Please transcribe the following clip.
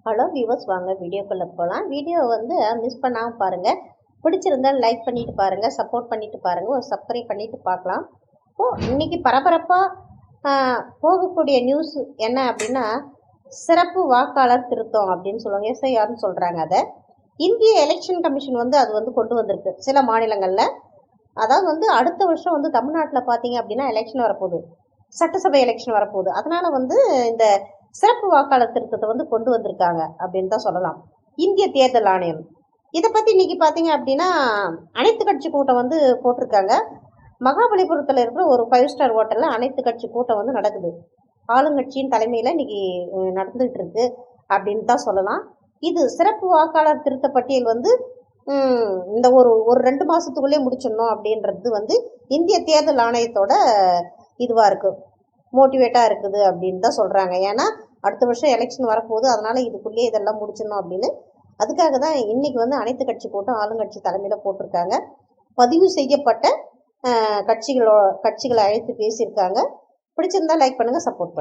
Hello viewers, வாங்க வீடியோக்குள்ளே போகலாம். வீடியோ மிஸ் பண்ணாமல் பாருங்கள். பிடிச்சிருந்தால் லைக் பண்ணிவிட்டு பாருங்கள், சப்போர்ட் பண்ணிவிட்டு பாருங்கள், ஒரு சப்ஸ்கிரைப் பண்ணிவிட்டு பார்க்கலாம். இன்றைக்கி பரபரப்பாக போகக்கூடிய நியூஸ் என்ன அப்படின்னா, சிறப்பு வாக்காளர் திருத்தம் அப்படின்னு சொல்லுவாங்க, எஸ்ஐஆர்னு சொல்கிறாங்க. அதை இந்திய எலெக்ஷன் கமிஷன் அது கொண்டு வந்திருக்கு சில மாநிலங்களில். அதாவது அடுத்த வருஷம் தமிழ்நாட்டில் பார்த்தீங்க அப்படின்னா எலெக்ஷன் வரப்போகுது, சட்டசபை எலெக்ஷன் வரப்போகுது. அதனால் இந்த சிறப்பு வாக்காளர் திருத்தத்தை கொண்டு வந்திருக்காங்க அப்படின்னு தான் சொல்லலாம் இந்திய தேர்தல் ஆணையம். இதை பற்றி இன்னைக்கு பார்த்தீங்க அப்படின்னா அனைத்து கட்சி கூட்டம் போட்டிருக்காங்க. மகாபலிபுரத்தில் இருக்கிற ஒரு 5 ஸ்டார் ஹோட்டலில் அனைத்து கட்சி கூட்டம் நடக்குது. ஆளுங்கட்சியின் தலைமையில் இன்னைக்கு நடந்துகிட்டு இருக்கு அப்படின்னு தான் சொல்லலாம். இது சிறப்பு வாக்காளர் திருத்த பட்டியல் இந்த ஒரு 2 மாதத்துக்குள்ளே முடிச்சிடணும் அப்படின்றது இந்திய தேர்தல் ஆணையத்தோட இதுவாக இருக்குது, மோட்டிவேட்டாக இருக்குது அப்படின்னு தான் சொல்கிறாங்க. ஏன்னா அடுத்த வருஷம் எலெக்ஷன் வரப்போகுது, அதனால் இதுக்குள்ளேயே இதெல்லாம் முடிச்சிடணும் அப்படின்னு. அதுக்காக தான் இன்றைக்கி அனைத்து கட்சி கூட்டம் ஆளுங்கட்சி தலைமையில் போட்டிருக்காங்க. பதிவு செய்யப்பட்ட கட்சிகளை அழைத்து பேசியிருக்காங்க. பிடிச்சிருந்தா லைக் பண்ணுங்கள், சப்போர்ட் பண்ணுங்கள்.